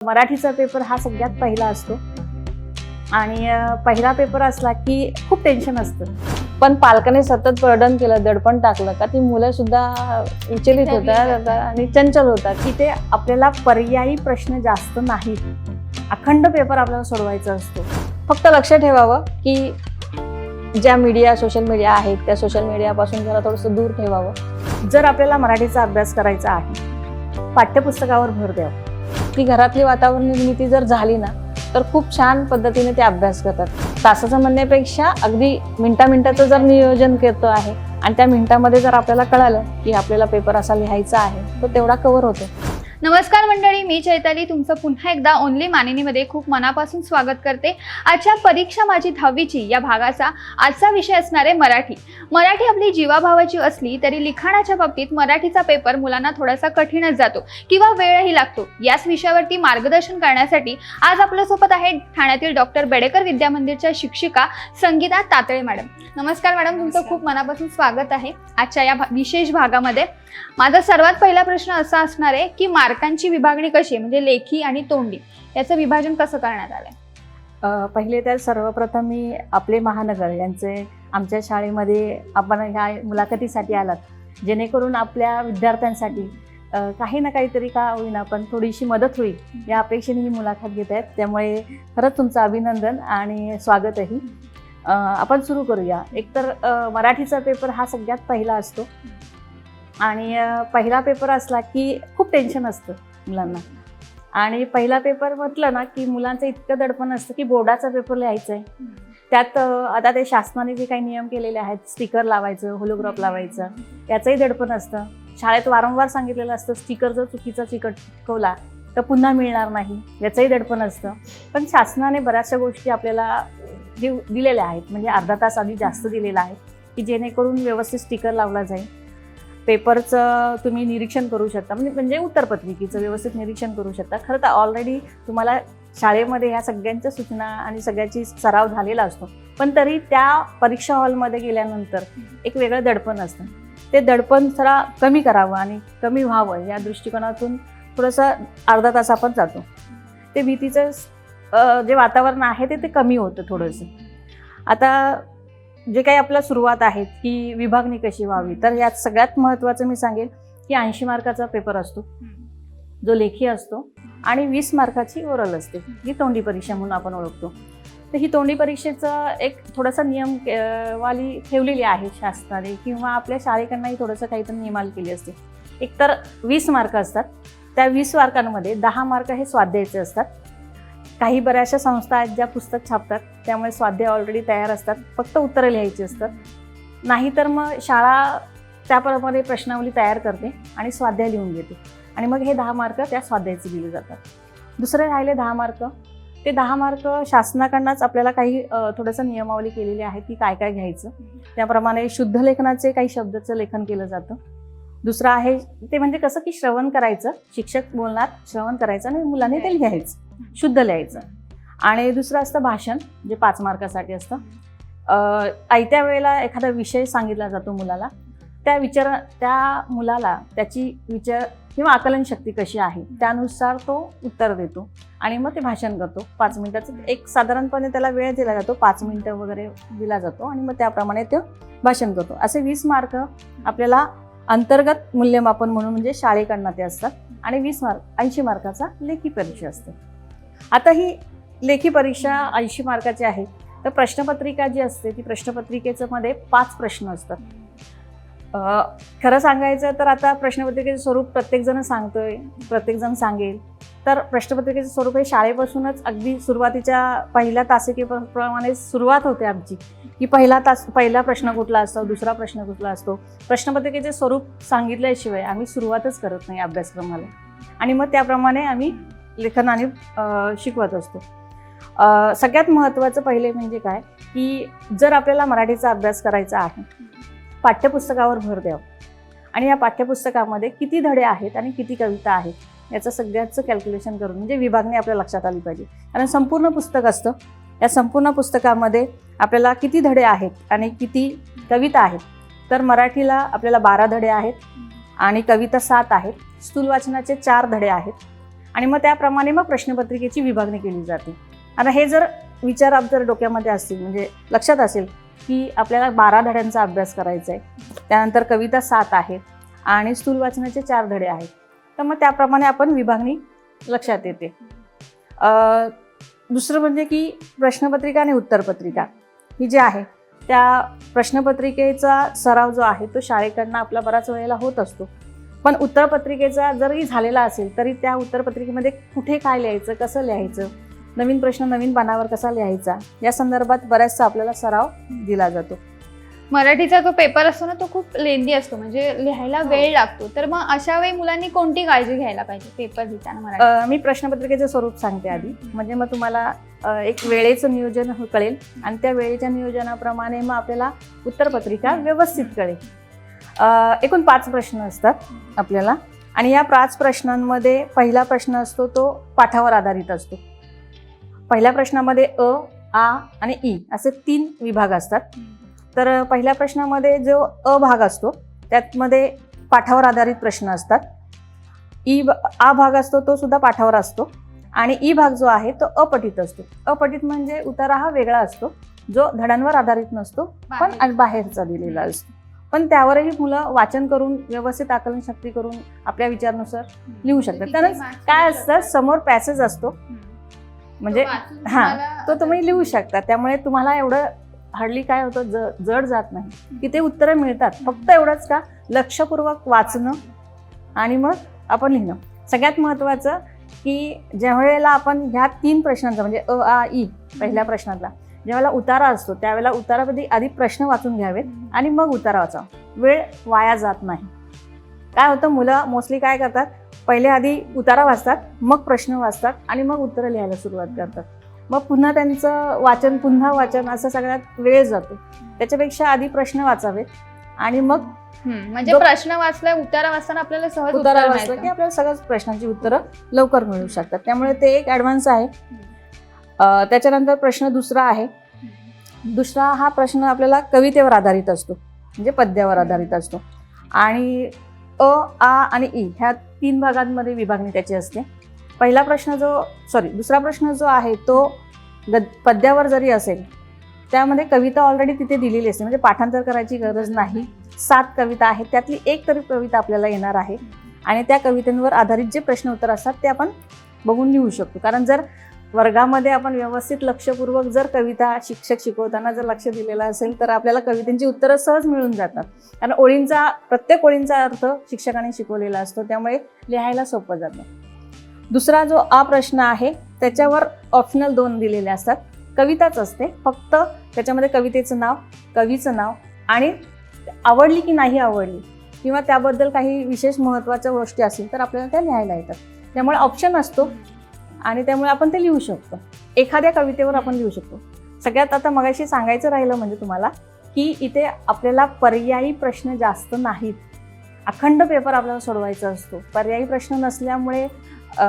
मराठीचा पेपर हा सगळ्यात पहिला असतो आणि पहिला पेपर असला की खूप टेन्शन असतं. पण पालकांनी सतत बर्डन केलं, दडपण टाकलं का ती मुलं सुद्धा विचलित होतात आणि चंचल होतात. तिथे आपल्याला पर्यायी प्रश्न जास्त नाहीत, अखंड पेपर आपल्याला सोडवायचा असतो. फक्त लक्ष ठेवावं की ज्या मीडिया, सोशल मीडिया आहेत त्या सोशल मीडियापासून जरा थोडंसं दूर ठेवावं. जर आपल्याला मराठीचा अभ्यास करायचा आहे, पाठ्यपुस्तकावर भर द्यावं. ती घरातली वातावरण निर्मिती जर झाली ना तर खूप छान पद्धतीने ते अभ्यास करतात. तासाचं म्हणण्यापेक्षा अगदी मिनिटाचं जर नियोजन करतो आहे आणि त्या मिनिटामध्ये जर आपल्याला कळालं की आपल्याला पेपर असा लिहायचा आहे तो तेवढा कव्हर होतो. नमस्कार मंडळी, मी चैताली तुमचं पुन्हा एकदा ओनली मानिनीमध्ये खूप मनापासून स्वागत करते. आजच्या परीक्षा माझी 10वीची या भागाचा आजचा विषय असणार आहे मराठी. मराठी आपली जीवाभावाची असली तरी लिखाणाच्या बाबतीत मराठीचा पेपर मुलांना थोडासा कठीणच जातो किंवा वेळही लागतो. याच विषयावरती मार्गदर्शन करण्यासाठी आज आपल्यासोबत आहे ठाण्यातील डॉक्टर बेडेकर विद्यामंदिरच्या शिक्षिका संगीता तातळे मॅडम. नमस्कार मॅडम, तुमचं खूप मनापासून स्वागत आहे आजच्या या विशेष भागामध्ये. माझा सर्वात पहिला प्रश्न असा असणार आहे की मार्कांची विभागणी कशी आहे, म्हणजे लेखी आणि तोंडी याचं विभाजन कसं करण्यात आलंय? पहिले तर सर्वप्रथम मी आपले महानगर यांचे आमच्या शाळेमध्ये आपण ह्या मुलाखतीसाठी आलात, जेणेकरून आपल्या विद्यार्थ्यांसाठी काही ना काहीतरी का होईना पण थोडीशी मदत होईल या अपेक्षेने ही मुलाखत घेत आहेत. त्यामुळे खरंच तुमचं अभिनंदन आणि स्वागतही. आपण सुरू करूया. एकतर मराठीचा पेपर हा सगळ्यात पहिला असतो आणि पहिला पेपर असला की खूप टेन्शन असतं मुलांना. आणि पहिला पेपर म्हटलं ना की मुलांचं इतकं दडपण असतं की बोर्डाचा पेपर लिहायचा आहे. त्यात आता ते शासनाने जे काही नियम केलेले आहेत, स्टिकर लावायचं, होलोग्राफ लावायचं, याचंही दडपण असतं. शाळेत वारंवार सांगितलेलं असतं स्टिकर जर चुकीचा चिकटवला तर पुन्हा मिळणार नाही, याचंही दडपण असतं. पण शासनाने बऱ्याचशा गोष्टी आपल्याला दिलेल्या आहेत, म्हणजे अर्धा तास आधी जास्त दिलेला आहे की जेणेकरून व्यवस्थित स्टिकर लावला जाईल. पेपरचं तुम्ही निरीक्षण करू शकता, म्हणजे उत्तरपत्रिकेचं व्यवस्थित निरीक्षण करू शकता. खरं तर ऑलरेडी तुम्हाला शाळेमध्ये ह्या सगळ्यांच्या सूचना आणि सगळ्याची सराव झालेला असतो, पण तरी त्या परीक्षा हॉलमध्ये गेल्यानंतर एक वेगळं दडपण असतं. ते दडपण जरा कमी करावं आणि कमी व्हावं या दृष्टिकोनातून थोडंसं अर्धा तास आपण जातो. ते भीतीचं जे वातावरण आहे ते कमी होतं थोडंसं. आता जे काही आपल्या सुरुवात आहेत की विभागणी कशी व्हावी, तर यात सगळ्यात महत्त्वाचं मी सांगेल की 80 मार्काचा पेपर असतो जो लेखी असतो आणि 20 मार्काची ओरल असते, जी तोंडी परीक्षा म्हणून आपण ओळखतो. तर ही तोंडी परीक्षेचं एक थोडासा नियम वाली ठेवलेली आहे शासनाने किंवा आपल्या शाळेकडनंही थोडंसं काहीतरी नियमावली केली असते. एकतर 20 मार्क असतात. त्या 20 मार्कांमध्ये 10 मार्क हे स्वाध्यायाचे असतात. काही बऱ्याचशा संस्था आहेत ज्या पुस्तक छापतात, त्यामुळे स्वाध्याय ऑलरेडी तयार असतात, फक्त उत्तरं लिहायची असतात. नाहीतर मग शाळा त्याप्रमाणे प्रश्नावली तयार करते आणि स्वाध्याय लिहून घेते आणि मग हे 10 मार्क त्या स्वाध्यायाचे दिले जातात. दुसरे राहिले 10 मार्क. ते 10 मार्क शासनाकडनंच आपल्याला काही थोडंसं नियमावली केलेली आहे की काय काय घ्यायचं. त्याप्रमाणे शुद्ध लेखनाचे काही शब्दाचं लेखन केलं जातं. दुसरं आहे ते म्हणजे कसं की श्रवण करायचं, शिक्षक बोलणार, श्रवण करायचं आणि मुलांनी ते लिहायचं, शुद्ध लिहायचं. आणि दुसरं असतं भाषण, जे 5 मार्कासाठी असतं. आयत्या वेळेला एखादा विषय सांगितला जातो मुलाला, त्या मुलाला त्याची विचार किंवा आकलन शक्ती कशी आहे त्यानुसार तो उत्तर देतो आणि मग ते भाषण करतो 5 मिनिटाचं. एक साधारणपणे त्याला वेळ दिला जातो, 5 मिनिटं वगैरे दिला जातो आणि मग त्याप्रमाणे तो भाषण करतो. असे 20 मार्क आपल्याला अंतर्गत मूल्यमापन म्हणून म्हणजे शाळेकडनं ते असतात आणि 80 मार्काचा लेखी परीक्षा असते. आता ही लेखी परीक्षा 80 मार्काची आहे. तर प्रश्नपत्रिका जी असते ती प्रश्नपत्रिकेचं मध्ये 5 प्रश्न असतात. खरं सांगायचं तर आता प्रश्नपत्रिकेचं स्वरूप प्रत्येकजण सांगतोय, प्रत्येकजण सांगेल. तर प्रश्नपत्रिकेचं स्वरूप हे शाळेपासूनच अगदी सुरुवातीच्या पहिल्या तासिकेप्रमाणे सुरुवात होते आमची की पहिला प्रश्न कुठला असतो, दुसरा प्रश्न कुठला असतो. प्रश्नपत्रिकेचे स्वरूप सांगितल्याशिवाय आम्ही सुरुवातच करत नाही अभ्यासक्रमाला आणि मग त्याप्रमाणे आम्ही लेखनाने शिकवत असतो. सगळ्यात महत्त्वाचं पहिले म्हणजे काय की जर आपल्याला मराठीचा अभ्यास करायचा आहे, पाठ्यपुस्तकावर भर द्यावं आणि या पाठ्यपुस्तकामध्ये किती धडे आहेत आणि किती कविता आहेत याचं सगळ्याचं कॅल्क्युलेशन करून म्हणजे विभागणी आपल्या लक्षात आली पाहिजे. कारण संपूर्ण पुस्तक असतं, या संपूर्ण पुस्तकामध्ये आपल्याला किती धडे आहेत आणि किती कविता आहेत. तर मराठीला आपल्याला 12 धडे आहेत आणि कविता 7 आहेत. स्थूल वाचनाचे 4 धडे आहेत आणि मग त्याप्रमाणे मग प्रश्नपत्रिकेची विभागणी केली जाते. आता हे जर विचार जर डोक्यामध्ये असतील म्हणजे लक्षात असेल की आपल्याला 12 धड्यांचा अभ्यास करायचा आहे, त्यानंतर कविता 7 आहेत आणि स्थूल वाचनाचे 4 धडे आहेत, तर मग त्याप्रमाणे आपण विभागणी लक्षात येते. दुसरं म्हणजे की प्रश्नपत्रिका आणि उत्तरपत्रिका ही जी आहे त्या प्रश्नपत्रिकेचा सराव जो आहे तो शाळेकडनं आपला बराच वेळेला होत असतो, पण उत्तरपत्रिकेचा जरी झालेला असेल तरी त्या उत्तरपत्रिकेमध्ये कुठे काय लिहायचं, कसं लिहायचं, नवीन प्रश्न नवीन पानावर कसा लिहायचा या संदर्भात बऱ्याचसा आपल्याला सराव दिला जातो. मराठीचा जो पेपर असतो ना तो खूप लेंदी असतो, म्हणजे लिहायला वेळ लागतो. तर मग अशा वेळी मुलांनी कोणती काळजी घ्यायला पाहिजे पेपर लिहिताना मराठी? मी प्रश्नपत्रिकेचं स्वरूप सांगते आधी, म्हणजे मग तुम्हाला एक वेळेचं नियोजन कळेल आणि त्या वेळेच्या नियोजनाप्रमाणे मग आपल्याला उत्तरपत्रिका व्यवस्थित कळेल. एकूण 5 प्रश्न असतात आपल्याला आणि या 5 प्रश्नांमध्ये पहिला प्रश्न असतो तो पाठावर आधारित असतो. पहिल्या प्रश्नामध्ये अ, आ आणि ई असे 3 विभाग असतात. तर पहिल्या प्रश्नामध्ये जो अ भाग असतो त्यामध्ये पाठावर आधारित प्रश्न असतात. आ भाग असतो तो सुद्धा पाठावर असतो आणि ई भाग जो आहे तो अपठित असतो. अपठित म्हणजे उतारा हा वेगळा असतो जो धड्यांवर आधारित नसतो पण बाहेरचा दिलेला असतो, पण त्यावरही मुलं वाचन करून व्यवस्थित आकलन शक्ती करून आपल्या विचारानुसार लिहू शकतात. कारण काय असतं समोर पॅसेज असतो म्हणजे तो तुम्ही लिहू शकता, त्यामुळे तुम्हाला एवढं हार्डली काय होतं जड जात नाही की ते उत्तरं मिळतात. फक्त एवढंच का लक्षपूर्वक वाचणं आणि मग आपण लिहिणं. सगळ्यात महत्त्वाचं की ज्या वेळेला आपण ह्या 3 प्रश्नांचा म्हणजे अ, आ, ई पहिल्या प्रश्नातला ज्यावेळेला उतारा असतो त्यावेळेला उतारामध्ये आधी प्रश्न वाचून घ्यावेत आणि मग उतारा वाचा. वेळ वाया जात नाही. काय होतं मुलं मोस्टली काय करतात, पहिले आधी उतारा वाचतात मग प्रश्न वाचतात आणि मग उत्तरं लिहायला सुरुवात करतात. मग पुन्हा त्यांचं वाचन पुन्हा वाचन असं सगळ्यात वेळ जातो. त्याच्यापेक्षा आधी प्रश्न वाचावेत आणि मग म्हणजे प्रश्न वाचलाय उतारा वाचताना आपल्याला सहज उतारा वाचलं की आपल्याला सगळ्याच प्रश्नांची उत्तरं लवकर मिळू शकतात. त्यामुळे ते एक ॲडव्हान्स आहे. त्याच्यानंतर प्रश्न दुसरा आहे. दुसरा हा प्रश्न आपल्याला कवितेवर आधारित असतो म्हणजे पद्यावर आधारित असतो आणि अ, आ आणि ई ह्या 3 भागांमध्ये विभागणी त्याची असते. दुसरा प्रश्न जो आहे तो पद्यावर जरी असेल त्यामध्ये कविता ऑलरेडी तिथे दिलेली असते म्हणजे पाठांतर करायची गरज नाही. 7 कविता आहेत त्यातली एक तरी कविता आपल्याला येणार आहे आणि त्या कवितांवर आधारित जे प्रश्न उत्तर असतात ते आपण बघून लिहू शकतो. कारण जर वर्गामध्ये आपण व्यवस्थित लक्षपूर्वक जर कविता शिक्षक शिकवताना जर लक्ष दिलेलं असेल तर आपल्याला कवितांची उत्तरं सहज मिळून जातात. कारण प्रत्येक ओळींचा अर्थ शिक्षकाने शिकवलेला असतो, त्यामुळे लिहायला सोपं जातं. दुसरा जो आ प्रश्न आहे त्याच्यावर ऑप्शनल 2 दिलेले असतात. कविताच असते, फक्त त्याच्यामध्ये कवितेचं नाव, कवीचं नाव आणि आवडली की नाही आवडली किंवा त्याबद्दल काही विशेष महत्त्वाच्या गोष्टी असतील तर आपल्याला त्या लिहायला येतात. त्यामुळे ऑप्शन असतो आणि त्यामुळे आपण ते लिहू शकतो. एखाद्या कवितेवर आपण लिहू शकतो. सगळ्यात आता मगाशी सांगायचं राहिलं म्हणजे तुम्हाला की इथे आपल्याला पर्यायी प्रश्न जास्त नाहीत. अखंड पेपर आपल्याला सोडवायचा असतो. पर्यायी प्रश्न नसल्यामुळे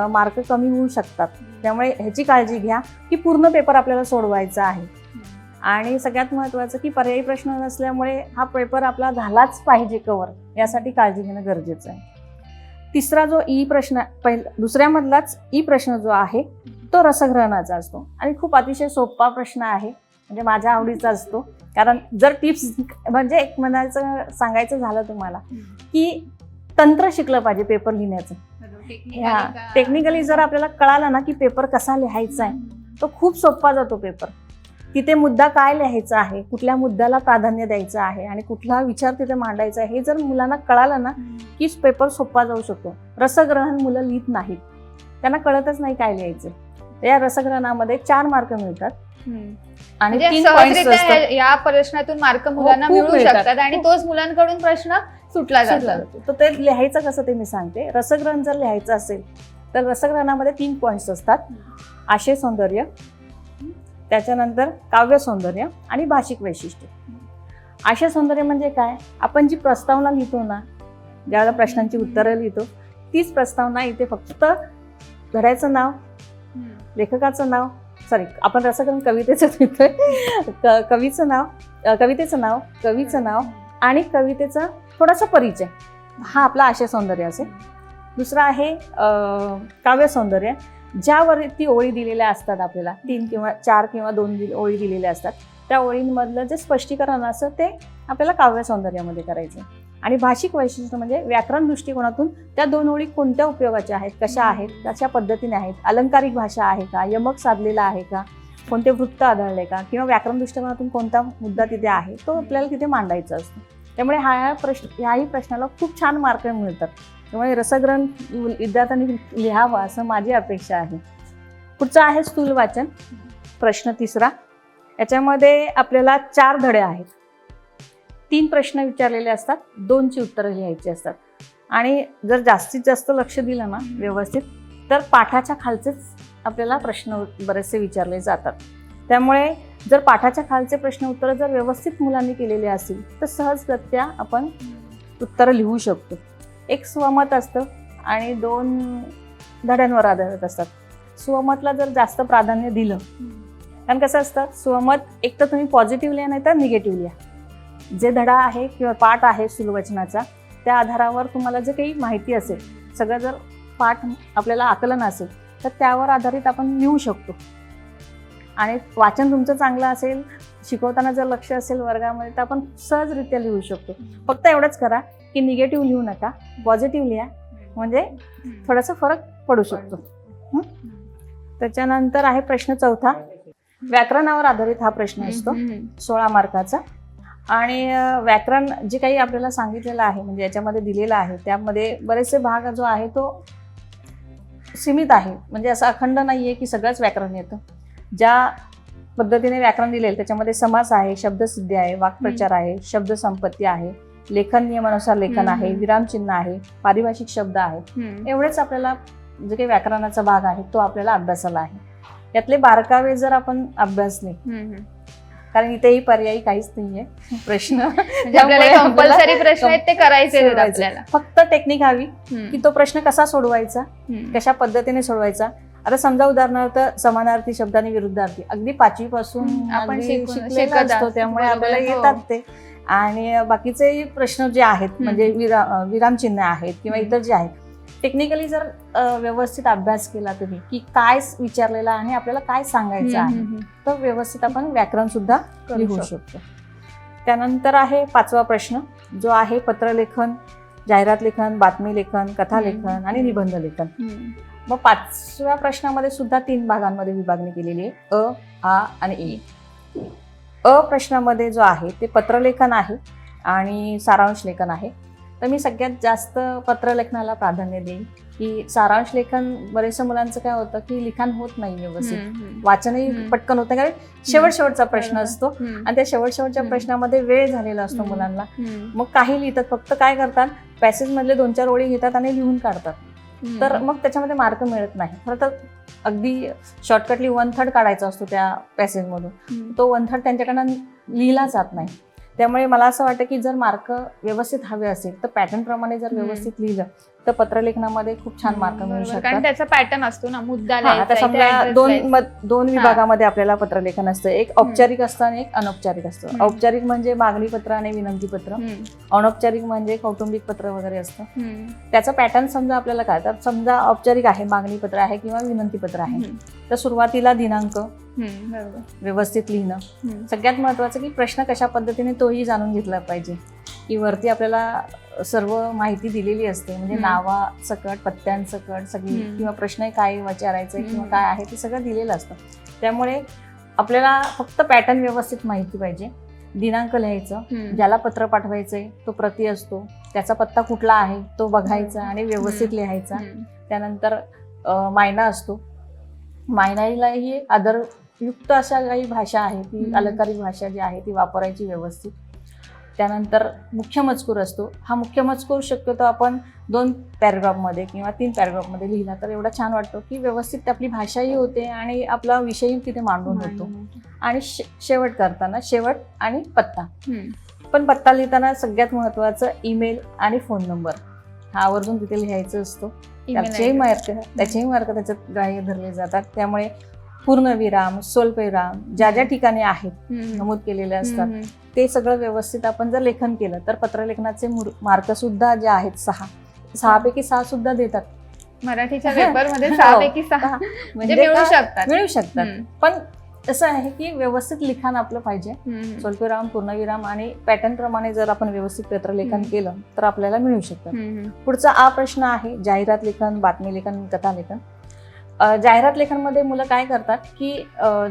मार्क कमी होऊ शकतात. त्यामुळे ह्याची काळजी घ्या की पूर्ण पेपर आपल्याला सोडवायचा आहे. आणि सगळ्यात महत्त्वाचं की पर्यायी प्रश्न नसल्यामुळे हा पेपर आपला झालाच पाहिजे कव्हर, यासाठी काळजी घेणं गरजेचं आहे. तिसरा जो ई प्रश्न दुसऱ्यामधलाच ई प्रश्न जो आहे तो रसग्रहणाचा असतो आणि खूप अतिशय सोपा प्रश्न आहे म्हणजे माझ्या आवडीचा असतो. कारण जर टिप्स म्हणजे एक म्हणायचं सांगायचं झालं तुम्हाला की तंत्र शिकलं पाहिजे पेपर लिहिण्याचं. टेक्निकली जर आपल्याला कळालं ना की पेपर कसा लिहायचा आहे तो खूप सोपा जातो पेपर. तिथे मुद्दा काय लिहायचा आहे, कुठल्या मुद्द्याला प्राधान्य द्यायचं आहे आणि कुठला विचार तिथे मांडायचा आहे हे जर मुलांना कळालं ना की पेपर सोपा जाऊ शकतो. रसग्रहण मुलं लिहित नाहीत, त्यांना कळतच नाही काय लिहायचं. या रसग्रहणामध्ये 4 मार्क मिळतात आणि 3 पॉइंट्स असतात. या प्रश्नातून मार्क मुलांना मिळू शकतात आणि तोच मुलांकडून प्रश्न सुटला जातो. तर ते लिहायचं कसं ते मी सांगते. रसग्रहण जर लिहायचं असेल तर रसग्रहणामध्ये 3 पॉइंट्स असतात. आशय सौंदर्य, त्याच्यानंतर काव्य सौंदर्य आणि भाषिक वैशिष्ट्य. आशय सौंदर्य म्हणजे काय, आपण जी प्रस्तावना लिहितो ना, ज्यावेळेला प्रश्नांची उत्तरं लिहितो तीच प्रस्तावना इथे फक्त धड्याचं नाव, लेखकाचं नाव, आपण रसग्रहण कवितेचं लिहितोय, कवीचं नाव आणि कवितेचा थोडासा परिचय, हा आपला आशय सौंदर्य असेल. दुसरं आहे काव्य सौंदर्य. ज्यावरती ओळी दिलेल्या असतात आपल्याला 3 किंवा 4 किंवा 2 ओळी दिलेल्या असतात, त्या ओळींमधलं जे स्पष्टीकरण असतं ते आपल्याला काव्य सौंदर्यामध्ये करायचं. आणि भाषिक वैशिष्ट्य म्हणजे व्याकरण दृष्टिकोनातून त्या 2 ओळी कोणत्या उपयोगाच्या आहेत, कशा आहेत, कशा पद्धतीने आहेत, अलंकारिक भाषा आहे का, यमक साधलेला आहे का, कोणते वृत्त आढळले का, किंवा व्याकरण दृष्टिकोनातून कोणता मुद्दा तिथे आहे तो आपल्याला तिथे मांडायचा असतो. त्यामुळे ह्याही प्रश्नाला खूप छान मार्क मिळतात. त्यामुळे रसग्रहण विद्यार्थ्यांनी लिहावा असं माझी अपेक्षा आहे. पुढचं आहे स्थूल वाचन. प्रश्न 3. याच्यामध्ये आपल्याला 4 धडे आहेत. 3 प्रश्न विचारलेले असतात, 2ची उत्तरं लिहायची असतात. आणि जर जास्तीत जास्त लक्ष दिलं ना व्यवस्थित तर पाठाच्या खालचेच आपल्याला प्रश्न बरेचसे विचारले जातात. त्यामुळे जर पाठाच्या खालचे प्रश्न उत्तरं जर व्यवस्थित मुलांनी केलेले असतील तर सहजगत्या आपण उत्तरं लिहू शकतो. एक स्वमत असतं आणि 2 धड्यांवर आधारित असतात. स्वमतला जर जास्त प्राधान्य दिलं, कारण कसं असतं स्वमत एक तर तुम्ही पॉझिटिव्ह लिहा नाही तर निगेटिव्ह लिहा. जे धडा आहे किंवा पाठ आहे स्थूलवचनाचा त्या आधारावर तुम्हाला जे काही माहिती असेल, सगळं जर पाठ आपल्याला आकलन असेल तर त्यावर आधारित आपण लिहू शकतो. आणि वाचन तुमचं चांगलं असेल, शिकवताना जर लक्ष असेल वर्गामध्ये तर आपण सहजरित्या लिहू शकतो. फक्त एवढंच करा की निगेटिव्ह लिहू नका, पॉझिटिव्ह लिहा, म्हणजे थोडासा फरक पडू शकतो. त्याच्यानंतर आहे प्रश्न 4. व्याकरणावर आधारित हा प्रश्न असतो, 16 मार्काचा. आणि व्याकरण जे काही आपल्याला सांगितलेलं आहे म्हणजे याच्यामध्ये दिलेलं आहे त्यामध्ये बरेचसे भाग जो आहे तो सीमित आहे. म्हणजे असं अखंड नाही आहे की सगळंच व्याकरण येतं. ज्या पद्धतीने व्याकरण दिलेलं त्याच्यामध्ये समास आहे, शब्दसिद्धी आहे, वाक्प्रचार आहे, शब्दसंपत्ती आहे, लेखन नियमानुसार लेखन आहे, विरामचिन्ह आहे, पारिभाषिक शब्द आहेत. एवढेच आपल्याला जे काही व्याकरणाचा भाग आहे तो आपल्याला अभ्यासाला आहे. यातले बारकावे जर आपण अभ्यासले, कारण इथेही पर्यायी काहीच नाहीये प्रश्न, कंपल्सरी प्रश्न आहेत ते करायचे आपल्याला. फक्त टेक्निक हवी की तो प्रश्न कसा सोडवायचा, कशा पद्धतीने सोडवायचा. आता समजा उदाहरणार्थ समानार्थी शब्द आणि विरुद्धार्थी अगदी 5वी पासून आपण शिकलेलो असतो, त्यामुळे आपल्याला येतात ते. आणि बाकीचे प्रश्न जे आहेत म्हणजे विरामचिन्ह आहेत किंवा इतर जे आहेत, टेक्निकली जर व्यवस्थित अभ्यास केला तुम्ही की काय विचारलेलं आणि आपल्याला काय सांगायचं आहे तर व्यवस्थित आपण व्याकरण सुद्धा लिहू शकतो. त्यानंतर आहे 5वा प्रश्न जो आहे पत्रलेखन, जाहिरात लेखन, बातमी लेखन, कथा लेखन आणि निबंध लेखन. मग 5व्या प्रश्नामध्ये सुद्धा 3 भागांमध्ये विभागणी केलेली आहे, अ, आ आणि ए. अ प्रश्नामध्ये जो आहे ते पत्रलेखन आहे आणि सारांश लेखन आहे. तर मी सगळ्यात जास्त पत्रलेखनाला प्राधान्य देईन की सारांश लेखन बरेचशा मुलांचं काय होतं की लिखाण होत नाही व्यवस्थित, वाचनही पटकन होत नाही, कारण शेवटचा प्रश्न असतो आणि त्या शेवटच्या प्रश्नामध्ये वेळ झालेला असतो मुलांना. मग काही लिहितात, फक्त काय करतात पॅसेज मधले 2-4 ओळी घेतात आणि लिहून काढतात, तर मग त्याच्यामध्ये मार्क मिळत नाही. खरं तर अगदी शॉर्टकटली 1/3 काढायचा असतो त्या पॅसेजमधून, तो 1/3 त्यांच्याकडनं लिहिला जात नाही. त्यामुळे मला असं वाटतं की जर मार्क व्यवस्थित हवे असेल तर पॅटर्न प्रमाणे जर व्यवस्थित लिहिलं तर पत्रलेखनामध्ये खूप छान मार्क मिळू शकतात. कारण त्याचा पॅटर्न असतो ना, मुद्दा आता समजा दोन विभागामध्ये आपल्याला पत्रलेखन असतं, एक औपचारिक असतं आणि एक अनौपचारिक असतं. औपचारिक म्हणजे मागणी पत्र आणि विनंती पत्र, अनौपचारिक म्हणजे कौटुंबिक पत्र वगैरे असतं. त्याचा पॅटर्न समजा आपल्याला काय, तर समजा औपचारिक आहे, मागणी पत्र आहे किंवा विनंती पत्र आहे, तर सुरुवातीला दिनांक व्यवस्थित लिहिणं. सगळ्यात महत्वाचं की प्रश्न कशा पद्धतीने तोही जाणून घेतला पाहिजे, की वरती आपल्याला सर्व माहिती दिलेली असते, म्हणजे नावासकट, पत्त्यांसकट सगळी, किंवा प्रश्न काय विचारायचं किंवा काय आहे ते सगळं दिलेलं असतं. त्यामुळे आपल्याला फक्त पॅटर्न व्यवस्थित माहिती पाहिजे. दिनांक लिहायचं, ज्याला पत्र पाठवायचंय तो प्रती असतो, त्याचा पत्ता कुठला आहे तो बघायचा आणि व्यवस्थित लिहायचा. त्यानंतर मायना असतो, मायनालाही आदरयुक्त अशा काही भाषा आहे, ती अलंकारिक भाषा जी आहे ती वापरायची व्यवस्थित. त्यानंतर मुख्य मजकूर असतो, हा मुख्य मजकूर शक्यतो आपण 2 पॅरेग्राफमध्ये किंवा 3 पॅरेग्राफमध्ये लिहिला तर एवढा छान वाटतो की व्यवस्थित आपली भाषाही होते आणि आपला विषयही तिथे मांडून होतो. आणि शेवट करताना शेवट आणि पत्ता, पण पत्ता लिहिताना सगळ्यात महत्त्वाचं ईमेल आणि फोन नंबर हा आवर्जून तिथे लिहायचं असतो. त्याचेही मार्क त्याच्यात ग्राह्य धरले जातात. त्यामुळे पूर्णविराम, स्वल्पविराम ज्या ज्या ठिकाणी आहेत नमूद केलेले असतात ते सगळं व्यवस्थित आपण जर लेखन केलं तर पत्रलेखनाचे मार्क सुद्धा जे आहेत 6 6 पैकी 6 सुद्धा देतात. मराठीच्या पेपरमध्ये 6 पैकी 6 म्हणजे मिळू का- शकतात. मिळू शकतात. हम्म. पण असं आहे की व्यवस्थित लिखाण आपलं पाहिजे. हम्म. स्वल्पविराम, पूर्णविराम आणि पॅटर्न प्रमाणे जर आपण व्यवस्थित पत्रलेखन हम्म. केलं तर आपल्याला मिळू शकतात. हम्म. पुढचा आ प्रश्न आहे जाहिरात लेखन, बातमी लेखन, कथा लेखन. जाहिरात लेखनमध्ये मुलं काय करतात की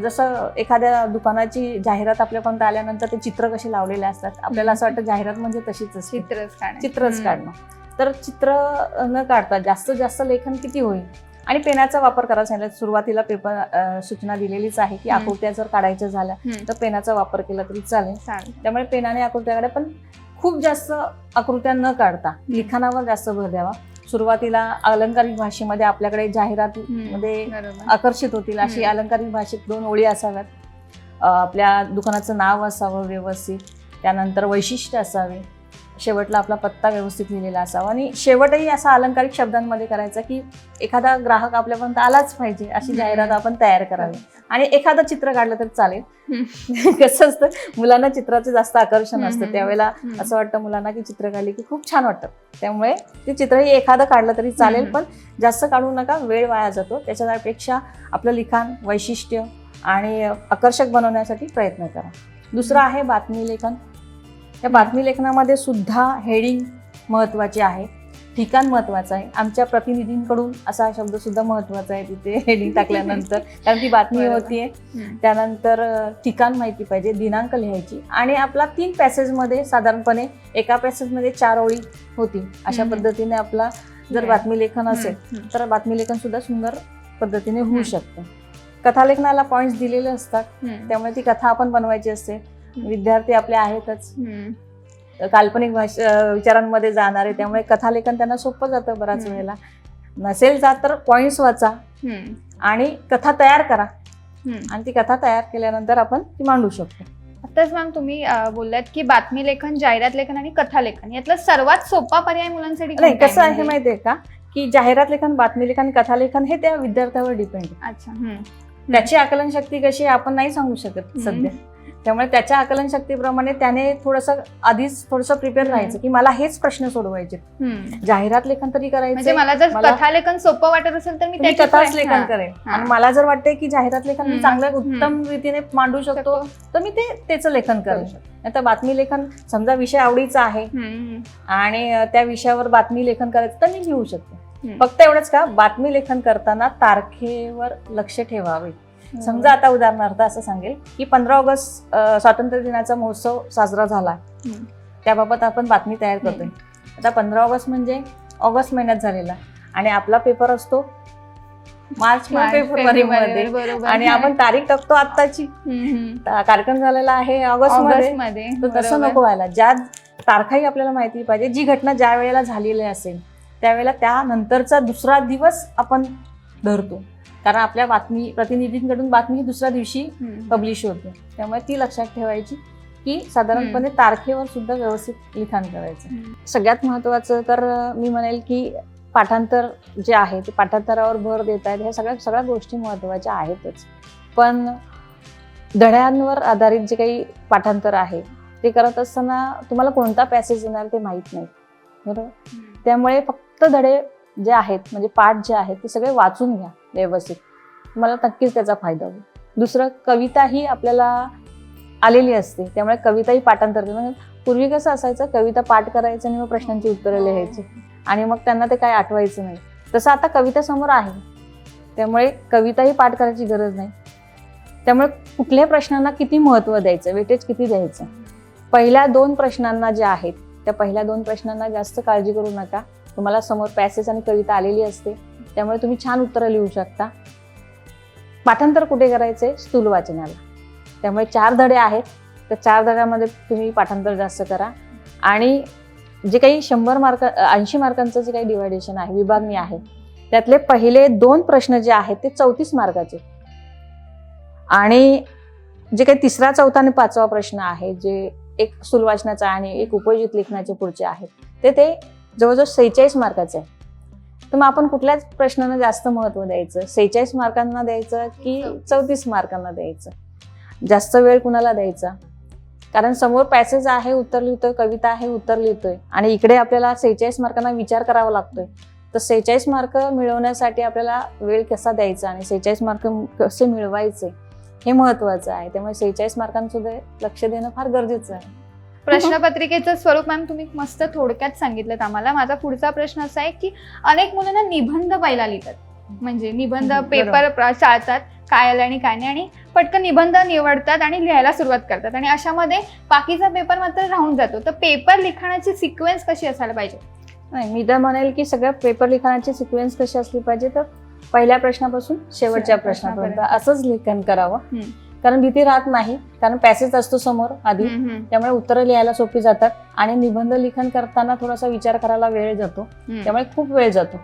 जसं एखाद्या दुकानाची जाहिरात आपल्यापर्यंत आल्यानंतर ते चित्र कसे लावलेले असतात, आपल्याला असं वाटतं जाहिरात म्हणजे तशीच असते, चित्रच काढणं. तर चित्र न काढता जास्तीत जास्त लेखन किती होईल. आणि पेनाचा वापर करायला सांगितलं. सुरुवातीला पेपर सूचना दिलेलीच आहे की हम्म. आकृत्या जर काढायच्या झाल्या तर पेनाचा वापर केला तरी चालेल. त्यामुळे पेनाने आकृत्या काढा, पण खूप जास्त आकृत्या न काढता लिखाणावर जास्त भर द्यावा. सुरुवातीला अलंकारिक भाषेमध्ये आपल्याकडे जाहिरात मध्ये आकर्षित होतील अशी अलंकारिक भाषेत 2 ओळी असाव्यात. आपल्या दुकानाचं नाव असावं व्यवस्थित, त्यानंतर वैशिष्ट्य असावे, शेवटला आपला पत्ता व्यवस्थित लिहिलेला असावा आणि शेवटही असा अलंकारिक शब्दांमध्ये करायचा की एखादा ग्राहक आपल्यापर्यंत आलाच पाहिजे अशी जाहिरात आपण तयार करावी. आणि एखादं चित्र काढलं तर चालेल. कसं असतं, मुलांना चित्राचं जास्त आकर्षण असतं, त्यावेळेला असं वाटतं मुलांना की चित्र काढली की खूप छान वाटतं. त्यामुळे ते चित्रही एखादं काढलं तरी चालेल, पण जास्त काढू नका, वेळ वाया जातो. त्याच्यापेक्षा आपलं लिखाण वैशिष्ट्य आणि आकर्षक बनवण्यासाठी प्रयत्न करा. दुसरं आहे बातमी लेखन. या बातमी लेखनामध्ये सुद्धा हेडिंग महत्त्वाचे आहे, ठिकाण महत्त्वाचं आहे. आमच्या प्रतिनिधींकडून असा शब्द सुद्धा महत्त्वाचा आहे तिथे हेडिंग टाकल्यानंतर, कारण ती बातमी होतीये. त्यानंतर ठिकाण माहिती पाहिजे, दिनांक लिहायची. आणि आपला 3 पॅसेजमध्ये साधारणपणे एका पॅसेजमध्ये 4 ओळी होती. अशा पद्धतीने आपला जर बातमी लेखन असेल तर बातमी लेखन सुद्धा सुंदर पद्धतीने होऊ शकतं. कथालेखनाला पॉईंट्स दिलेले असतात, त्यामुळे ती कथा आपण बनवायची असते. विद्यार्थी आपले आहेतच काल्पनिक विचारांमध्ये जाणारे, त्यामुळे कथालेखन त्यांना सोपं जातं. बऱ्याच वेळेला नसेल जात तर पॉईंट्स वाचा आणि कथा तयार करा, आणि ती कथा तयार केल्यानंतर आपण ती मांडू शकतो. आताच मॅम तुम्ही बोललात की बातमी लेखन, जाहिरात लेखन आणि कथा लेखन यातला सर्वात सोपा पर्याय मुलांसाठी नाही. कसं आहे माहितीये का की जाहिरात लेखन, बातमी लेखन, कथा लेखन हे त्या विद्यार्थ्यावर डिपेंड आहे. अच्छा. त्याची आकलन शक्ती कशी आहे आपण नाही सांगू शकत सध्या. त्यामुळे त्याच्या आकलन शक्तीप्रमाणे त्याने थोडंसं आधीच थोडंसं प्रिपेअर राहायचं की मला हेच प्रश्न सोडवायचे. जाहिरात लेखन तरी करायचं, म्हणजे मला जर कथा लेखन सोपं वाटत असेल तर मी कथाच लेखन करेन. आणि मला जर वाटते की जाहिरात लेखन मी चांगल्या उत्तम रीतीने मांडू शकतो तर मी त्याचं लेखन करेन. नाही तर बातमी लेखन समजा विषय आवडीचा आहे आणि त्या विषयावर बातमी लेखन करायचं तर मी लिहू शकते. फक्त एवढंच का, बातमी लेखन करताना तारखेवर लक्ष ठेवावे. समजा आता उदाहरणार्थ असं सांगेल की 15 ऑगस्ट स्वातंत्र्य दिनाचा महोत्सव साजरा झाला, त्याबाबत आपण बातमी तयार करतोय. आता 15 ऑगस्ट म्हणजे ऑगस्ट महिन्यात झालेला आणि आपला पेपर असतो मार्च किंवा फेब्रुवारीमध्ये, आणि आपण तारीख टाकतो आत्ताची. कार्यक्रम झालेला आहे ऑगस्ट मध्ये, तर तसं नको व्हायला. ज्या तारखाही आपल्याला माहिती पाहिजे, जी घटना ज्या वेळेला झालेली असेल त्यावेळेला त्यानंतरचा दुसरा दिवस आपण धरतो, कारण आपल्या बातमी प्रतिनिधींकडून बातमी ही दुसऱ्या दिवशी पब्लिश होते. त्यामुळे ती लक्षात ठेवायची की साधारणपणे तारखेवर सुद्धा व्यवस्थित लिखाण करायचं. सगळ्यात महत्त्वाचं तर मी म्हणेल की पाठांतर जे आहे ते पाठांतरावर भर देत आहेत. ह्या सगळ्या गोष्टी महत्त्वाच्या आहेतच, पण धड्यांवर आधारित जे काही पाठांतर आहे ते करत असताना तुम्हाला कोणता पॅसेज येणार ते माहीत नाही, बरोबर. त्यामुळे फक्त धडे जे आहेत म्हणजे पाठ जे आहेत ते सगळे वाचून घ्या व्यवस्थित, तुम्हाला नक्कीच त्याचा फायदा होईल. दुसरं, कविता ही आपल्याला आलेली असते, त्यामुळे कविताही पाठांतर. पूर्वी कसं असायचं, कविता पाठ करायचं आणि मग प्रश्नांची उत्तरं लिहायची आणि मग त्यांना ते काय आठवायचं नाही. तसं आता कविता समोर आहे, त्यामुळे कविताही पाठ करायची गरज नाही. त्यामुळे कुठल्याही प्रश्नांना किती महत्त्व द्यायचं, वेटेज किती द्यायचं. पहिल्या 2 प्रश्नांना जे आहेत त्या पहिल्या 2 प्रश्नांना जास्त काळजी करू नका. तुम्हाला समोर पॅसेज आणि कविता आलेली असते, त्यामुळे तुम्ही छान उत्तरं लिहू शकता. पाठांतर कुठे करायचे, स्थूल वाचनाला. त्यामुळे 4 धडे आहेत, त्या 4 धड्यामध्ये तुम्ही पाठांतर जास्त करा. आणि जे काही 100 मार्क 80 मार्कांचं जे काही डिवायडेशन आहे, विभागणी आहे, त्यातले पहिले 2 प्रश्न जे आहेत ते 34 मार्काचे, आणि जे काही 3रा, 4था आणि 5वा प्रश्न आहे जे एक स्थूल वाचनाचा आणि एक उपयोजित लेखनाचे पुढचे आहेत ते जवळजवळ 46 मार्काचे आहे. तर मग आपण कुठल्याच प्रश्नांना जास्त महत्त्व द्यायचं, 46 मार्कांना द्यायचं की 34 मार्कांना द्यायचं, जास्त वेळ कुणाला द्यायचा. कारण समोर पॅसेज आहे उत्तर लिहितोय, कविता आहे उत्तर लिहितोय, आणि इकडे आपल्याला 46 मार्कांना विचार करावा लागतोय. तर 46 मार्क मिळवण्यासाठी आपल्याला वेळ कसा द्यायचा आणि 46 मार्क कसे मिळवायचे हे महत्वाचं आहे. त्यामुळे 46 मार्कांसुद्धा लक्ष देणं फार गरजेचं आहे. प्रश्नपत्रिकेचं स्वरूप मॅम तुम्ही मस्त थोडक्यात सांगितलं आम्हाला. माझा पुढचा प्रश्न असा आहे की अनेक मुलांना निबंध पहिला लिहितात, म्हणजे निबंध पेपर चाळतात काय आलं आणि काय नाही, आणि पटकन निबंध निवडतात आणि लिहायला सुरुवात करतात, आणि अशामध्ये बाकीचा पेपर मात्र राहून जातो. तर पेपर लिखाणाची सिक्वेन्स कशी असायला पाहिजे? नाही, मी तर म्हणेल की सगळ्या पेपर लिखाणाची सिक्वेन्स कशी असली पाहिजे, तर पहिल्या प्रश्नापासून शेवटच्या प्रश्नापर्यंत असंच लिखाण करावं. कारण भीती राहत नाही, कारण पॅसेज असतो समोर आधी, त्यामुळे उत्तरं लिहायला सोपी जातात. आणि निबंध लिखाण करताना थोडासा विचार करायला वेळ जातो, त्यामुळे खूप वेळ जातो.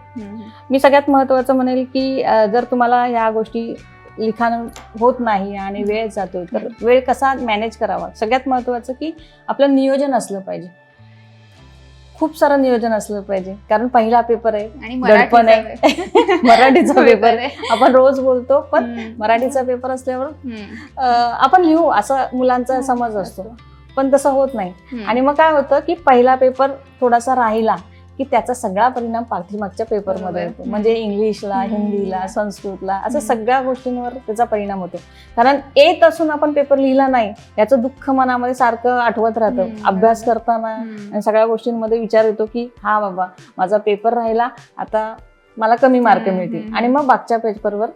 मी सगळ्यात महत्वाचं म्हणेल की जर तुम्हाला ह्या गोष्टी लिखाण होत नाही आणि वेळ जातोय, तर वेळ कसा मॅनेज करावा. सगळ्यात महत्वाचं की आपलं नियोजन असलं पाहिजे, खूप सारं नियोजन असलं पाहिजे. कारण पहिला पेपर आहे आणि दडपण आहे, मराठीचा पेपर आहे, आपण रोज बोलतो, पण मराठीचा पेपर असल्यावर आपण लिहू असं मुलांचा समज असतो, पण तसं होत नाही. आणि मग काय होतं की पहिला पेपर थोडासा राहिला की त्याचा सगळा परिणाम पाठीमागच्या पेपरमध्ये होतो. म्हणजे इंग्लिशला, हिंदीला, संस्कृतला, असं सगळ्या गोष्टींवर त्याचा परिणाम होतो. कारण येत असून आपण पेपर लिहिला नाही याचं दुःख मनामध्ये सारखं आठवत राहतं. अभ्यास करताना आणि सगळ्या गोष्टींमध्ये विचार येतो की हा बाबा माझा पेपर राहिला, आता मला कमी मार्क मिळतील, आणि मग मागच्या पेपरवर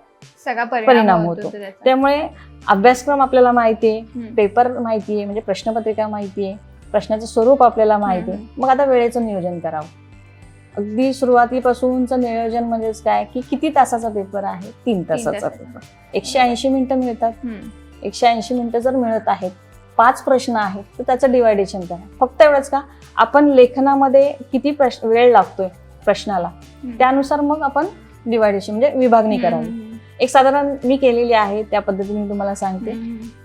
सगळा परिणाम होतो. त्यामुळे अभ्यासक्रम आपल्याला माहिती आहे, पेपर माहिती आहे, म्हणजे प्रश्नपत्रिका माहिती आहे, प्रश्नाचं स्वरूप आपल्याला माहिती आहे, मग आता वेळेचं नियोजन करावं. अगदी सुरुवातीपासूनचं नियोजन म्हणजेच काय की किती तासाचा पेपर आहे? 3 तासाचा पेपर. 180 मिनिटं मिळतात. 180 मिनिटं जर मिळत आहेत, 5 प्रश्न आहेत, तर त्याचं डिवायडेशन करा. फक्त एवढंच का, आपण लेखनामध्ये किती वेळ लागतोय प्रश्नाला, त्यानुसार मग आपण डिवायडेशन म्हणजे विभागणी करावी. एक साधारण मी केलेली आहे, त्या पद्धतीने तुम्हाला सांगते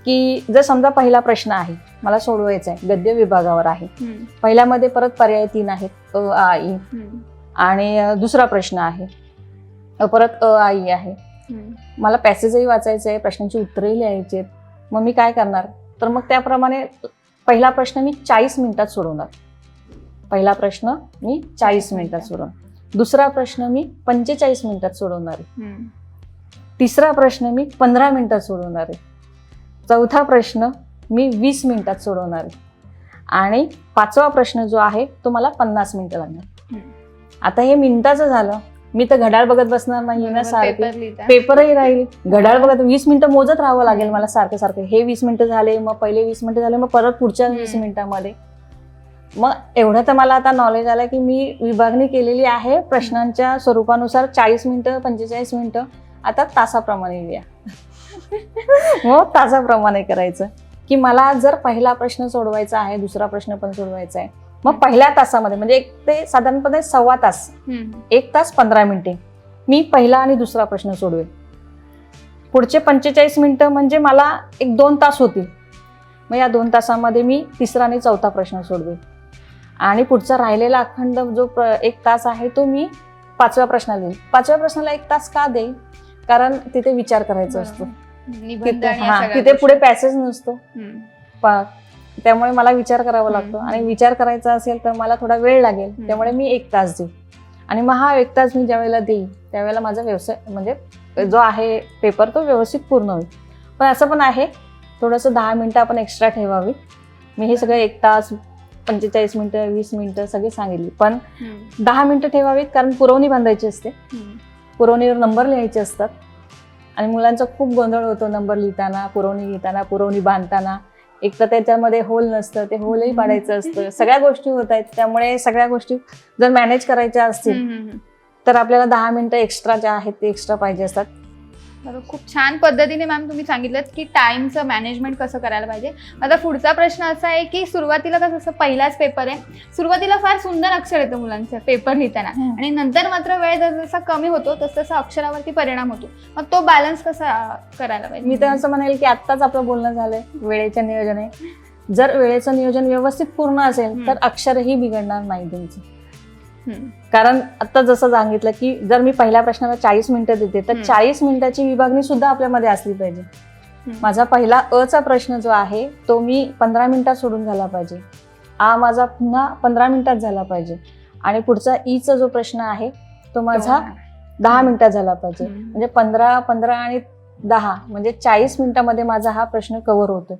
की जर समजा पहिला प्रश्न आहे, मला सोडवायचा आहे, गद्य विभागावर आहे. पहिल्यामध्ये परत पर्याय 3 आहेत, अ, आ, इ. आणि दुसरा प्रश्न आहे, परत अ, आ, इ आहे. मला पॅसेजही वाचायचं आहे, प्रश्नांची उत्तरही लिहायची आहेत. मग मी काय करणार, तर मग त्याप्रमाणे पहिला प्रश्न मी 40 मिनिटात सोडवणार. पहिला प्रश्न मी 40 मिनिटात सोडवणार. दुसरा प्रश्न मी 45 मिनिटात सोडवणार आहे. तिसरा प्रश्न मी 15 मिनिटात सोडवणार आहे. चौथा प्रश्न मी 20 मिनिटात सोडवणार आहे. आणि 5वा प्रश्न जो आहे तो मला 50 मिनिटं लागणार. आता हे मिनिटाचं झालं, मी तर घड्याळ बघत बसणार नाही ना, सारखे पेपरही राहील, घड्याळ बघत 20 मिनिटं मोजत राहावं लागेल मला सारखं सारखं. हे 20 मिनिटं झाले, मग पहिले 20 मिनिटं झाले, मग परत पुढच्या 20 मिनिटांमध्ये. मग एवढं तर मला आता नॉलेज आलं की मी विभागणी केलेली आहे प्रश्नांच्या स्वरूपानुसार. 40 मिनिटं, 45 मिनिटं, आता तासाप्रमाणे लिहा. मग तासाप्रमाणे करायचं की मला जर पहिला प्रश्न सोडवायचा आहे, दुसरा प्रश्न पण सोडवायचा आहे, मग पहिल्या तासामध्ये म्हणजे एक ते साधारणपणे 1.25 तास, 1 तास 15 मिनिटे मी पहिला आणि दुसरा प्रश्न सोडवेल. पुढचे 45 मिनिटं म्हणजे मला 1-2 तास होतील. मग या 2 तासामध्ये मी तिसरा आणि चौथा प्रश्न सोडवेल. आणि पुढचा राहिलेला अखंड जो 1 तास आहे तो मी 5व्या प्रश्नाला देईल. 5व्या प्रश्नाला 1 तास का देईल? कारण तिथे विचार करायचा असतो, तिथे पुढे पॅसेज नसतो, त्यामुळे मला विचार करावा लागतो. आणि विचार करायचा असेल तर मला थोडा वेळ लागेल, त्यामुळे मी 1 तास देईल. आणि मग हा 1 तास मी ज्यावेळेला देईल त्यावेळेला माझा व्यवसाय म्हणजे जो आहे पेपर तो व्यवस्थित पूर्ण होईल. पण असं पण आहे, थोडंसं 10 मिनिटं आपण एक्स्ट्रा ठेवावी. मी हे सगळं 1 तास, 45 मिनिटं, 20 मिनिटं सगळी सांगितली, पण 10 मिनिटं ठेवावीत. कारण पुरवणी बांधायची असते, पुरवणीवर नंबर लिहायचे असतात. आणि मुलांचा खूप गोंधळ होतो नंबर लिहिताना, पुरवणी बांधताना. एक तर त्याच्यामध्ये होल नसतं, ते होलही पाडायचं असतं, सगळ्या गोष्टी होत आहेत. त्यामुळे सगळ्या गोष्टी जर मॅनेज करायच्या असतील तर आपल्याला 10 मिनिटं एक्स्ट्रा ज्या आहेत ते एक्स्ट्रा पाहिजे असतात. खूप छान पद्धतीने मॅम तुम्ही सांगितलं की टाइमचं मॅनेजमेंट कसं करायला पाहिजे. आता पुढचा प्रश्न असा आहे की सुरुवातीला कसं पहिलाच पेपर आहे, सुरुवातीला फार सुंदर अक्षर येतं मुलांचं पेपर लिहिताना, आणि नंतर मात्र वेळ जसा कमी होतो तसं अक्षरावरती परिणाम होतो. मग तो बॅलन्स कसा करायला पाहिजे? मी तर असं म्हणेल की आत्ताच आपलं बोलणं झालंय वेळेचं नियोजन आहे. जर वेळेचं नियोजन व्यवस्थित पूर्ण असेल तर अक्षरही बिघडणार नाही तुमचं. कारण आता जसं सांगितलं की जर मी पहिल्या प्रश्नाला 40 मिनिटं देते तर 40 मिनिटाची विभागणी सुद्धा आपल्यामध्ये असली पाहिजे. माझा पहिला चा प्रश्न जो आहे तो मी 15 मिनिटात सोडून झाला पाहिजे. माझा पुन्हा 15 मिनिटात झाला पाहिजे. आणि पुढचा चा जो प्रश्न आहे तो माझा 10 मिनिटात झाला पाहिजे. म्हणजे 15 आणि 10 म्हणजे 40 मिनिटामध्ये माझा हा प्रश्न कव्हर होतोय.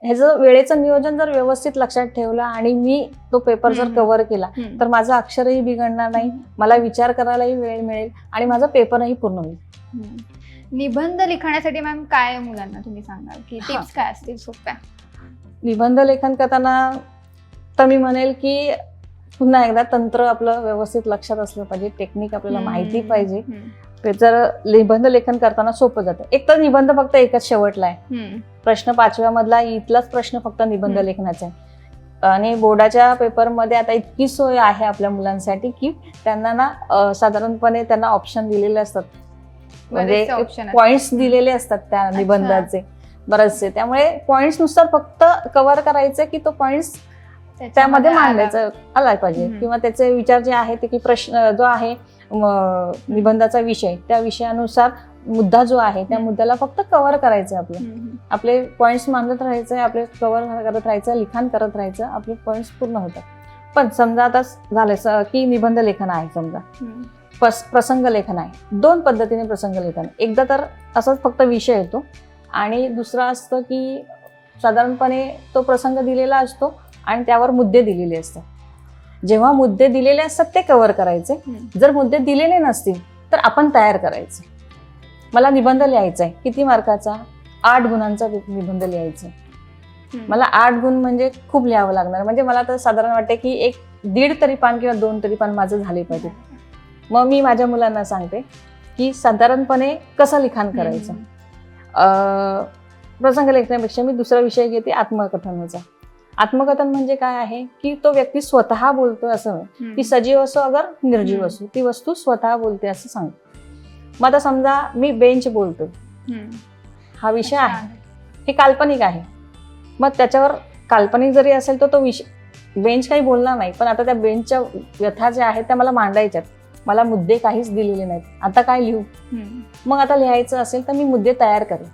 ह्याचं वेळेचं नियोजन जर व्यवस्थित लक्षात ठेवलं आणि मी तो पेपर जर कव्हर केला तर माझं अक्षरही बिघडणार नाही, मला विचार करायलाही वेळ मिळेल आणि माझा पेपरही पूर्ण होईल. निबंध लिखाणासाठी मॅम काय मुलांना तुम्ही सांगाल की टिप्स काय असतील सोप्या? निबंध लेखन करताना तर मी म्हणेल की पुन्हा एकदा तंत्र आपलं व्यवस्थित लक्षात असलं पाहिजे, टेक्निक आपल्याला माहिती पाहिजे. जर निबंध लेखन करताना सोपं जातं. एक तर निबंध फक्त एकच शेवटला आहे, प्रश्न 5व्या मधला इथलाच प्रश्न फक्त निबंध लेखनाचा आहे. आणि बोर्डाच्या पेपरमध्ये आता इतकी सोय आहे आपल्या मुलांसाठी की त्यांना ना साधारणपणे त्यांना ऑप्शन दिलेले असतात, म्हणजे पॉइंट्स दिलेले असतात त्या निबंधाचे बरेचसे. त्यामुळे पॉइंट्स नुसार फक्त कव्हर करायचे की तो पॉइंट्स त्यामध्ये मांडायचं आला पाहिजे. किंवा त्याचे विचार जे आहे ते की प्रश्न जो आहे निबंधाचा विषय त्या विषयानुसार मुद्दा जो आहे त्या मुद्द्याला फक्त कव्हर करायचं. आपले पॉइंट्स मांडत राहायचे, आपले कव्हर करत राहायचं, लिखाण करत राहायचं, आपले पॉइंट्स पूर्ण होतात. पण समजा आता झालं की निबंध लेखन आहे, समजा प्रसंग लेखन आहे. 2 पद्धतीने प्रसंग लेखन. एकदा तर असंच फक्त विषय येतो आणि दुसरा असतं की साधारणपणे तो प्रसंग दिलेला असतो आणि त्यावर मुद्दे दिलेले असतात. जेव्हा मुद्दे दिलेले असतात ते कव्हर करायचे. जर मुद्दे दिलेले नसतील तर आपण तयार करायचे. मला निबंध लिहायचा आहे, किती मार्काचा? 8 गुणांचा निबंध लिहायचा. मला 8 गुण म्हणजे खूप लिहावं लागणार. म्हणजे मला तर साधारण वाटते की 1.5 तरी पान किंवा 2 तरी पान माझं झाले पाहिजे. मग मी माझ्या मुलांना सांगते की साधारणपणे कसं लिखाण करायचं. प्रसंग लेखनापेक्षा मी दुसरा विषय घेते आत्मकथनाचा. आत्मकथन म्हणजे काय आहे की तो व्यक्ती स्वतः बोलतोय असं नाही की सजीव असो अगर निर्जीव असो, ती वस्तू स्वतः बोलते असं सांगतो. मग आता समजा मी बेंच बोलतोय, हा विषय आहे, हे काल्पनिक आहे. मग त्याच्यावर काल्पनिक जरी असेल तर तो विषय बेंच काही बोलणार नाही, पण आता त्या बेंचच्या व्यथा ज्या आहेत त्या मला मांडायच्यात. मला मुद्दे काहीच दिलेले नाहीत, आता काय लिहू? मग आता लिहायचं असेल तर मी मुद्दे तयार करेन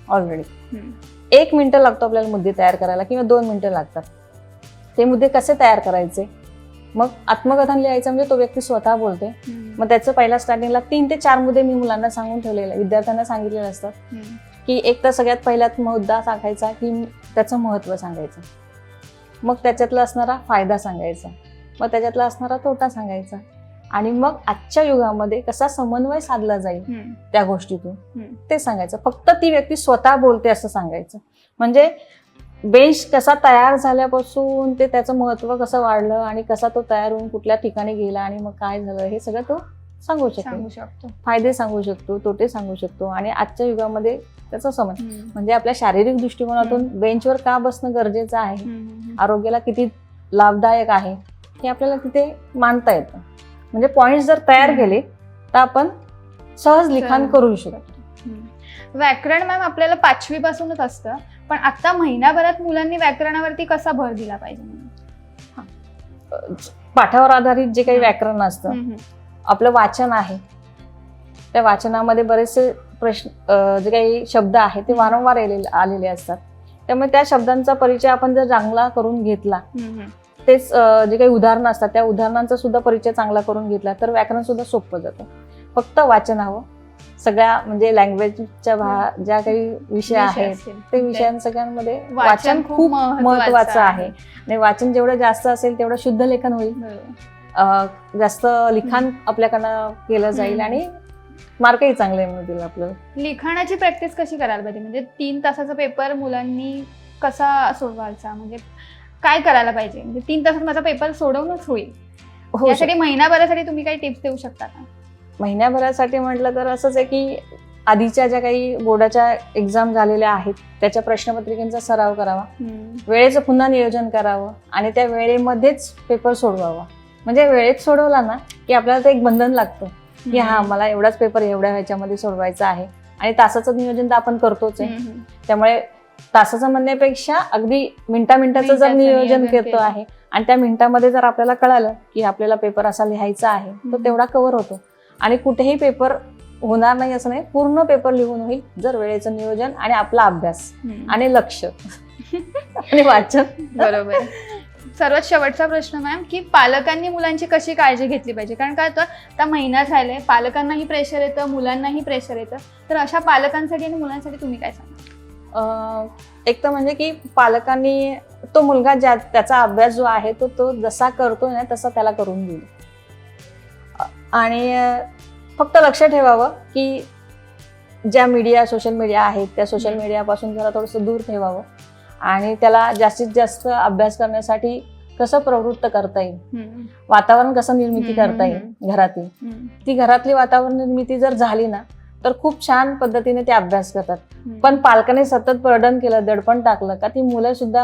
ऑलरेडी. 1 मिनिटं लागतो आपल्याला मुद्दे तयार करायला किंवा 2 मिनिटं लागतात. ते मुद्दे कसे तयार करायचे? मग आत्मकथन लिहायचं म्हणजे तो व्यक्ती स्वतः बोलते. मग त्याचं पहिल्या स्टार्टिंगला 3 ते 4 मुद्दे मी मुलांना सांगून ठेवलेले, विद्यार्थ्यांना सांगितलेले असतात की एक तर सगळ्यात पहिल्यात मुद्दा सांगायचा की त्याचं महत्त्व सांगायचं, मग त्याच्यातला असणारा फायदा सांगायचा, मग त्याच्यातला असणारा तोटा सांगायचा, आणि मग आजच्या युगामध्ये कसा समन्वय साधला जाईल त्या गोष्टीतून ते सांगायचं. फक्त ती व्यक्ती स्वतः बोलते असं सांगायचं. म्हणजे बेंच कसा तयार झाल्यापासून ते त्याचं महत्त्व कसं वाढलं आणि कसा तो तयार होऊन कुठल्या ठिकाणी गेला आणि मग काय झालं हे सगळं तो सांगू शकतो. फायदे सांगू शकतो, तोटे सांगू शकतो. आणि आजच्या युगामध्ये त्याचा समज म्हणजे आपल्या शारीरिक दृष्टिकोनातून बेंचवर का बसणं गरजेचं आहे, आरोग्याला किती लाभदायक आहे हे आपल्याला तिथे मांडता येतं. म्हणजे पॉइंट्स जर तयार केले तर आपण सहज लिखाण करू शकतो. व्याकरण मॅम आपल्याला 5वी पासूनच असतं, पण आता महिनाभरात मुलांनी व्याकरणावरती कसा भर दिला पाहिजे? पाठावर आधारित जे काही व्याकरण असतं, आपलं वाचन आहे, त्या वाचनामध्ये बरेचसे प्रश्न जे काही शब्द आहेत ते वारंवार आलेले असतात. त्यामुळे त्या शब्दांचा परिचय आपण जर चांगला करून घेतला, तेच जे काही उदाहरणं असतात त्या उदाहरणांचा सुद्धा परिचय चांगला करून घेतला तर व्याकरण सुद्धा सोपं जातं. फक्त वाचन हवं. सगळ्या म्हणजे लँग्वेजच्या ज्या काही विषय आहेत ते विषयां सगळ्यांमध्ये वाचन खूप महत्वाचं आहे. आणि वाचन जेवढं जास्त असेल तेवढं शुद्ध लेखन होईल, जास्त लिखाण आपल्याकडनं केलं जाईल आणि मार्कही चांगले मिळतील आपल्याला. लिखाणाची प्रॅक्टिस कशी करायला पाहिजे? म्हणजे 3 तासाचा पेपर मुलांनी कसा सोडवायचा, म्हणजे काय करायला पाहिजे? म्हणजे 3 तासात माझा पेपर सोडवूनच होईल, यासाठी महिनाभरासाठी तुम्ही काही टिप्स देऊ शकता का? महिन्याभरासाठी म्हटलं तर असंच आहे की आधीच्या ज्या काही बोर्डाच्या एक्झाम झालेल्या आहेत त्याच्या प्रश्नपत्रिकांचा सराव करावा, वेळेचं पुन्हा नियोजन करावं आणि त्या वेळेमध्येच पेपर सोडवावा. म्हणजे वेळेत सोडवला ना की आपल्याला ते एक बंधन लागतं की हा मला एवढाच पेपर एवढ्या ह्याच्यामध्ये सोडवायचा आहे. आणि तासाचं नियोजन तर आपण करतोच आहे. त्यामुळे तासाचं म्हणण्यापेक्षा अगदी मिनिटाचं जर नियोजन करतो आहे आणि त्या मिनिटामध्ये जर आपल्याला कळालं की आपल्याला पेपर असा लिहायचा आहे तर तेवढा कव्हर होतो. आणि कुठेही पेपर होणार नाही असं नाही, पूर्ण पेपर लिहून होईल जर वेळेचं नियोजन आणि आपला अभ्यास आणि लक्ष आणि वाचन. बरोबर. सर्वात शेवटचा प्रश्न मॅम, की पालकांनी मुलांची कशी काळजी घेतली पाहिजे? कारण काय होतं, आता महिना झालाय, पालकांनाही प्रेशर येतं, मुलांनाही प्रेशर येतं, तर अशा पालकांसाठी आणि मुलांसाठी तुम्ही काय सांगा? एक तर म्हणजे की पालकांनी तो मुलगा त्याचा अभ्यास जो आहे तो जसा करतोय ना तसा त्याला करून देईल. आणि फक्त लक्ष ठेवावं की ज्या मीडिया, सोशल मीडिया आहेत त्या सोशल मीडियापासून जरा थोडंसं दूर ठेवावं आणि त्याला जास्तीत जास्त अभ्यास करण्यासाठी कसं प्रवृत्त करता येईल, वातावरण कसं निर्मिती करता येईल घरातील, ती घरातली वातावरण निर्मिती जर झाली ना तर खूप छान पद्धतीने ते अभ्यास करतात. पण पालकांनी सतत बर्डन केलं, दडपण टाकलं का ती मुलं सुद्धा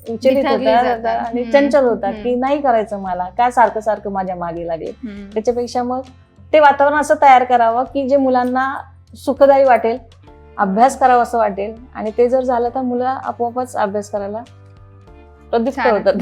विचलित बिथरली होतात जातात. आणि चंचल होतात की नाही करायचं मला, काय सारखं सारखं माझ्या मागे लागेल. त्याच्यापेक्षा मग ते वातावरण असं तयार करावं की जे मुलांना सुखदायी वाटेल, अभ्यास करावा असं वाटेल, आणि ते जर झालं तर मुलं आपोआपच अभ्यास करायला प्रवृत्त होतात.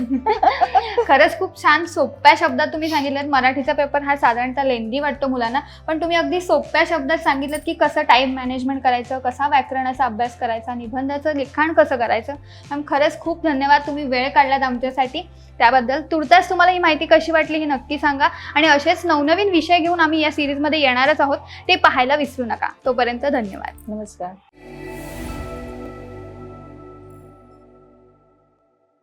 खरंच खूप छान सोप्या शब्दात तुम्ही सांगितलं. मराठीचा पेपर हा साधारणतः लेंदी वाटतो मुलांना, पण तुम्ही अगदी सोप्या शब्दात सांगितलं की कसं टाइम मॅनेजमेंट करायचं, कसा व्याकरणाचा अभ्यास करायचा, निबंधाचं लिखाण कसं करायचं. मॅम खरंच खूप धन्यवाद, तुम्ही वेळ काढलात आमच्यासाठी, त्याबद्दल. तुर्तास तुम्हाला ही माहिती कशी वाटली हे नक्की सांगा, आणि असेच नवनवीन विषय घेऊन आम्ही या सिरीजमध्ये येणारच आहोत, ते पाहायला विसरू नका. तोपर्यंत धन्यवाद. नमस्कार.